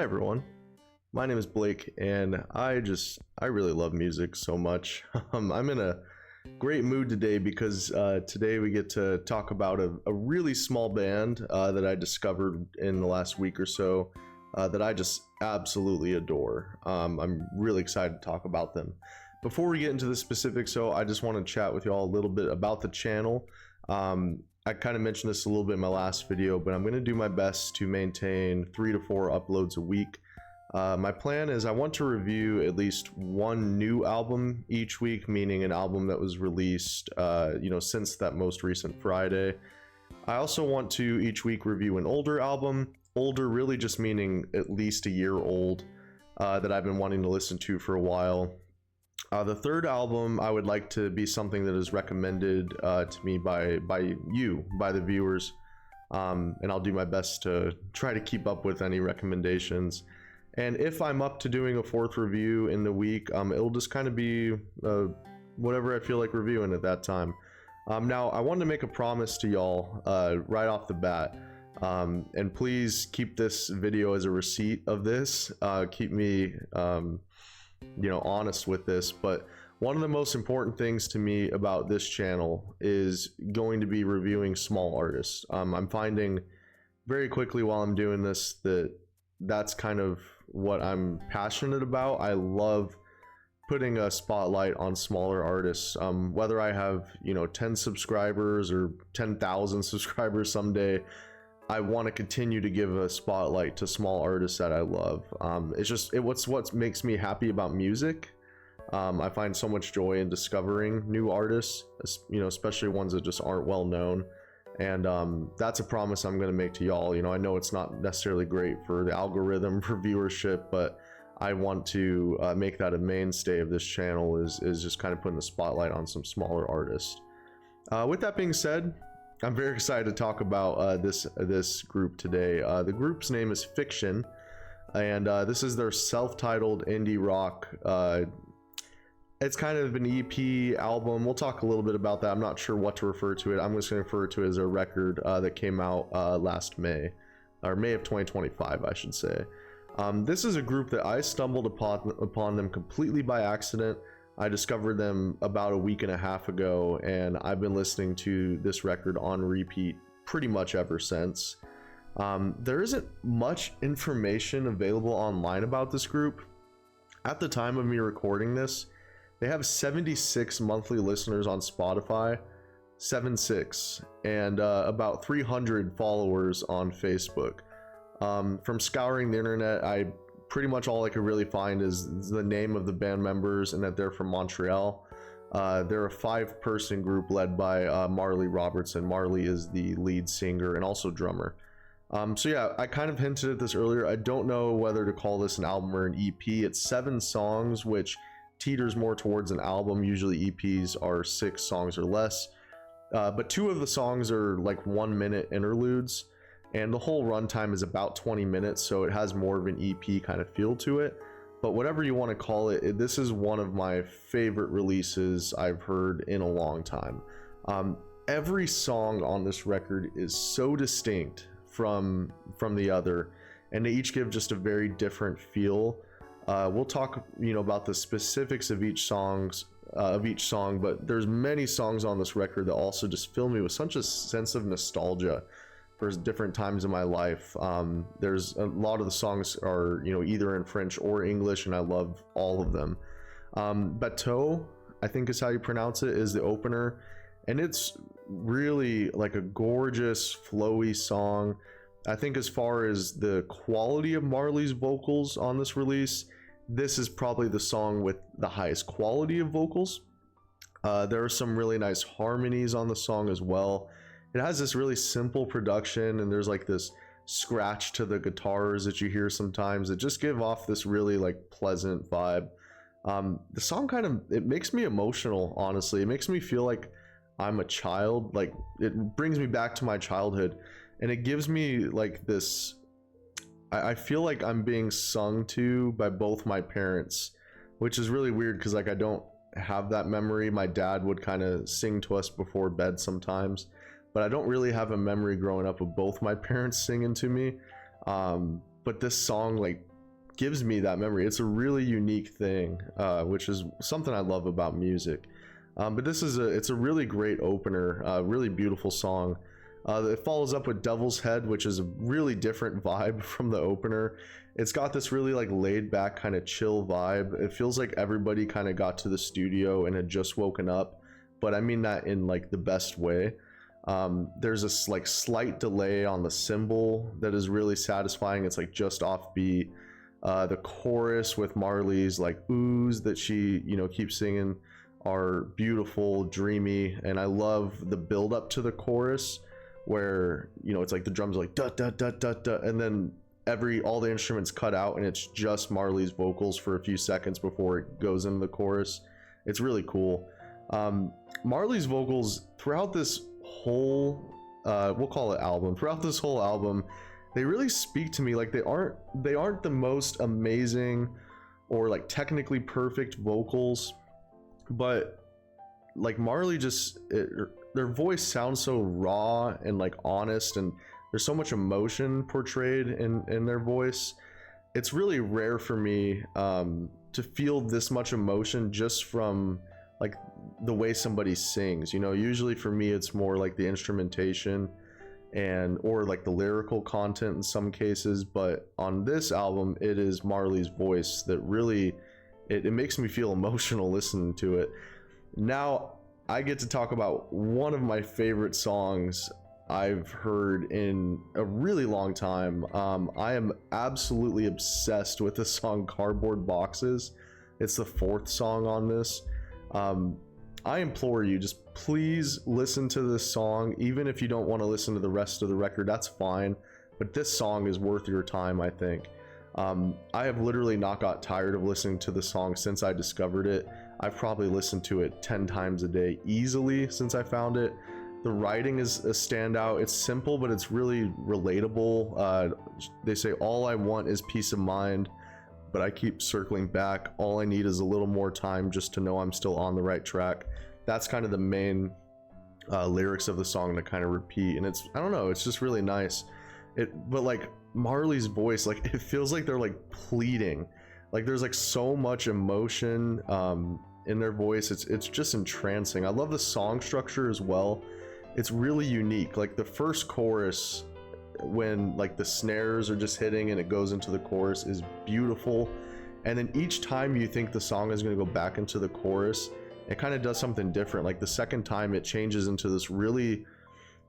everyone, my name is Blake and I really love music so much. I'm in a great mood today because today we get to talk about a really small band that I discovered in the last week or so that I just absolutely adore. I'm really excited to talk about them. Before we get into the specifics, so I just want to chat with you all a little bit about the channel. I kind of mentioned this a little bit in my last video, but I'm going to do my best to maintain 3 to 4 uploads a week. My plan is I want to review at least one new album each week, meaning an album that was released, since that most recent Friday. I also want to each week review an older album, older really just meaning at least a year old, that I've been wanting to listen to for a while. The third album I would like to be something that is recommended to me by the viewers, and I'll do my best to try to keep up with any recommendations. And if I'm up to doing a fourth review in the week, it'll just kind of be whatever I feel like reviewing at that time. Now, I wanted to make a promise to y'all right off the bat, and please keep this video as a receipt of this. Keep me honest with this, but one of the most important things to me about this channel is going to be reviewing small artists. I'm finding very quickly while I'm doing this that's kind of what I'm passionate about. I love putting a spotlight on smaller artists, whether I have 10 subscribers or 10,000 subscribers someday. I want to continue to give a spotlight to small artists that I love. It's what makes me happy about music. I find so much joy in discovering new artists, especially ones that just aren't well known. And that's a promise I'm going to make to y'all. I know it's not necessarily great for the algorithm for viewership, but I want to make that a mainstay of this channel is just kind of putting the spotlight on some smaller artists. With that being said, I'm very excited to talk about this group today. The group's name is Fiction, and this is their self-titled indie rock. It's kind of an EP album. We'll talk a little bit about that. I'm not sure what to refer to it. I'm just going to refer to it as a record that came out last May, or May of 2025, I should say. This is a group that I stumbled upon them completely by accident. I discovered them about a week and a half ago, and I've been listening to this record on repeat pretty much ever since. There isn't much information available online about this group. At the time of me recording this, they have 76 monthly listeners on Spotify, 76, and about 300 followers on Facebook. From scouring the internet, pretty much all I could really find is the name of the band members and that they're from Montreal. They're a 5-person group led by Marley Robertson. Marley is the lead singer and also drummer. So yeah, I kind of hinted at this earlier. I don't know whether to call this an album or an EP. It's 7 songs, which teeters more towards an album. Usually EPs are 6 songs or less. But 2 of the songs are like 1-minute interludes, and the whole runtime is about 20 minutes, so it has more of an EP kind of feel to it. But whatever you want to call it, this is one of my favorite releases I've heard in a long time. Every song on this record is so distinct from the other, and they each give just a very different feel. We'll talk about the specifics of each song, but there's many songs on this record that also just fill me with such a sense of nostalgia for different times in my life. There's a lot of the songs are either in French or English, and I love all of them. Bateau, I think is how you pronounce it, is the opener, and it's really like a gorgeous flowy song. I think as far as the quality of Marley's vocals on this release, this is probably the song with the highest quality of vocals. There are some really nice harmonies on the song as well. It has this really simple production, and there's like this scratch to the guitars that you hear sometimes that just give off this really like pleasant vibe. The song it makes me emotional, honestly. It makes me feel like I'm a child. Like, it brings me back to my childhood, and it gives me like this, I feel like I'm being sung to by both my parents, which is really weird because like I don't have that memory. My dad would kind of sing to us before bed sometimes, but I don't really have a memory growing up of both my parents singing to me. But this song like gives me that memory. It's a really unique thing, which is something I love about music. But it's a really great opener, really beautiful song. It follows up with Devil's Head, which is a really different vibe from the opener. It's got this really like laid back kind of chill vibe. It feels like everybody kind of got to the studio and had just woken up, but I mean that in like the best way. There's this like slight delay on the cymbal that is really satisfying. It's like just off beat. The chorus with Marley's like oohs that she, you know, keeps singing are beautiful, dreamy, and I love the build up to the chorus where, you know, it's like the drums are like da da da da da, and then all the instruments cut out and it's just Marley's vocals for a few seconds before it goes into the chorus. It's really cool. Marley's vocals throughout this whole we'll call it album, throughout this whole album, they really speak to me. Like they aren't the most amazing or like technically perfect vocals, but like Marley just their voice sounds so raw and like honest, and there's so much emotion portrayed in their voice. It's really rare for me to feel this much emotion just from like the way somebody sings. You know, usually for me it's more like the instrumentation or like the lyrical content in some cases, but on this album it is Marley's voice that really it makes me feel emotional listening to it. Now I get to talk about one of my favorite songs I've heard in a really long time. I am absolutely obsessed with the song Cardboard Boxes. It's the fourth song on this. I implore you, just please listen to this song. Even if you don't want to listen to the rest of the record, that's fine, but this song is worth your time, I think. I have literally not got tired of listening to the song since I discovered it. I've probably listened to it 10 times a day easily since I found it. The writing is a standout. It's simple, but it's really relatable. They say all I want is peace of mind, but I keep circling back. All I need is a little more time just to know I'm still on the right track. That's kind of the main lyrics of the song to kind of repeat, and I don't know, it's just really nice. But like Marley's voice, like it feels like they're like pleading. Like there's like so much emotion in their voice. It's just entrancing. I love the song structure as well. It's really unique. Like the first chorus, when like the snares are just hitting and it goes into the chorus, is beautiful. And then each time you think the song is going to go back into the chorus, it kind of does something different. Like the second time it changes into this really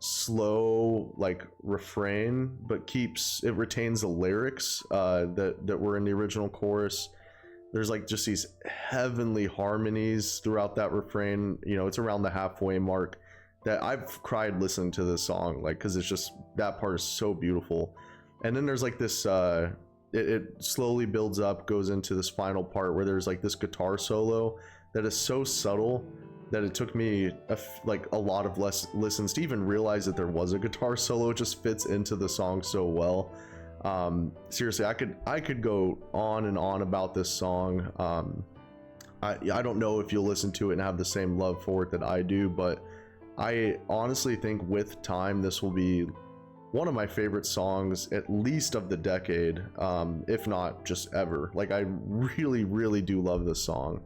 slow like refrain, but it retains the lyrics that were in the original chorus. There's like just these heavenly harmonies throughout that refrain. You know, it's around the halfway mark that I've cried listening to this song, like, because it's just, that part is so beautiful. And then there's like this it slowly builds up, goes into this final part where there's like this guitar solo that is so subtle that it took me a lot of listens to even realize that there was a guitar solo. It just fits into the song so well. Seriously, I could go on and on about this song. I don't know if you'll listen to it and have the same love for it that I do, but I honestly think with time this will be one of my favorite songs, at least of the decade, if not just ever. Like I really do love this song.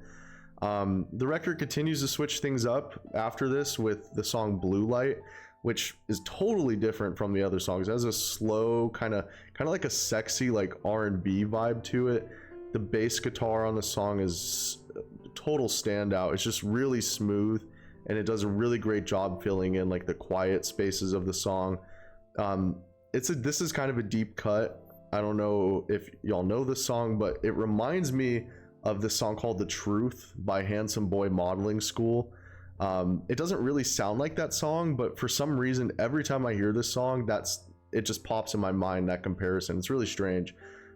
The record continues to switch things up after this with the song Blue Light, which is totally different from the other songs. It has a slow kind of like a sexy like R&B vibe to it. The bass guitar on the song is a total standout. It's just really smooth, and it does a really great job filling in like the quiet spaces of the song. This is kind of a deep cut. I don't know if y'all know this song, but it reminds me of this song called The Truth by Handsome Boy Modeling School. It doesn't really sound like that song, but for some reason every time I hear this song, it just pops in my mind, that comparison. It's really strange.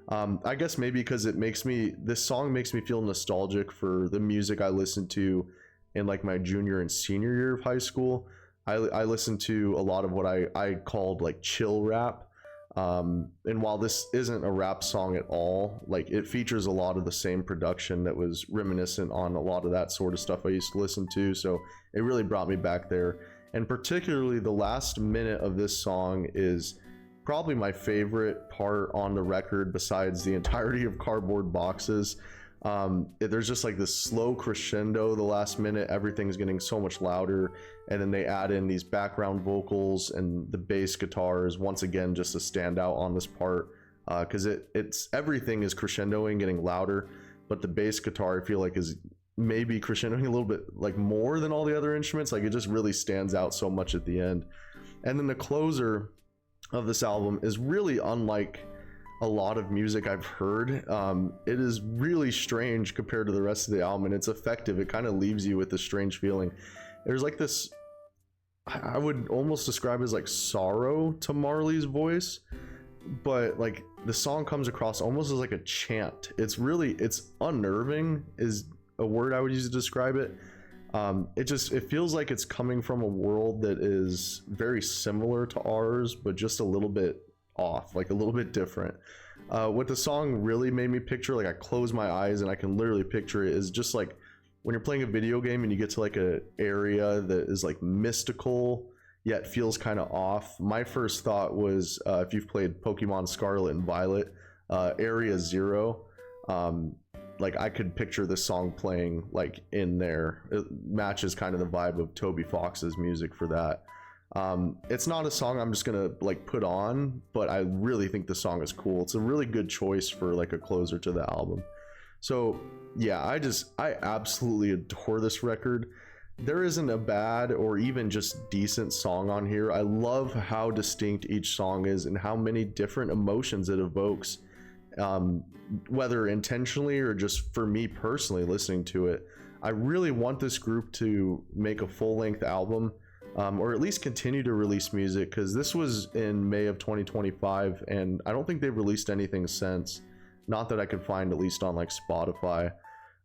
I guess maybe because this song makes me feel nostalgic for the music I listened to in like my junior and senior year of high school. I listened to a lot of what I called like chill rap. And while this isn't a rap song at all, like it features a lot of the same production that was reminiscent on a lot of that sort of stuff I used to listen to. So it really brought me back there. And particularly the last minute of this song is probably my favorite part on the record besides the entirety of Cardboard Boxes. There's just like this slow crescendo the last minute, everything's getting so much louder, and then they add in these background vocals, and the bass guitar is once again just a standout on this part, because it's everything is crescendoing, getting louder, but the bass guitar I feel like is maybe crescendoing a little bit like more than all the other instruments. Like it just really stands out so much at the end. And then the closer of this album is really unlike a lot of music I've heard. It is really strange compared to the rest of the album, and it's effective. It kind of leaves you with this strange feeling. There's like this, I would almost describe it as like sorrow to Marley's voice, but like the song comes across almost as like a chant. It's unnerving is a word I would use to describe it. It feels like it's coming from a world that is very similar to ours, but just a little bit off, like a little bit different. What the song really made me picture, like I close my eyes and I can literally picture it, is just like when you're playing a video game and you get to like a area that is like mystical yet feels kind of off. My first thought was, if you've played Pokemon Scarlet and Violet, Area Zero, like I could picture this song playing like in there. It matches kind of the vibe of Toby Fox's music for that. It's not a song I'm just gonna like put on, but I really think the song is cool. It's a really good choice for like a closer to the album. So yeah, I absolutely adore this record. There isn't a bad or even just decent song on here. I love how distinct each song is and how many different emotions it evokes, whether intentionally or just for me personally listening to it. I really want this group to make a full-length album, or at least continue to release music, because this was in May of 2025 and I don't think they've released anything since, not that I could find, at least on like Spotify.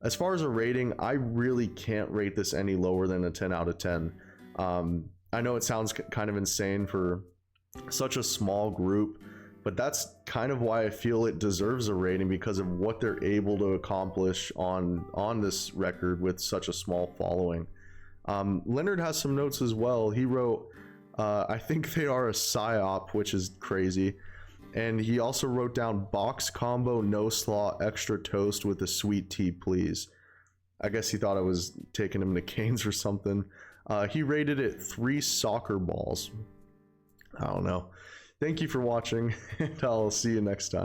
As far as a rating, I really can't rate this any lower than a 10 out of 10. I know it sounds kind of insane for such a small group, but that's kind of why I feel it deserves a rating, because of what they're able to accomplish on this record with such a small following. Leonard has some notes as well. He wrote, I think they are a psyop, which is crazy. And he also wrote down box combo, no slaw, extra toast with a sweet tea, please. I guess he thought I was taking him to Cane's or something. He rated it 3 soccer balls. I don't know. Thank you for watching, and I'll see you next time.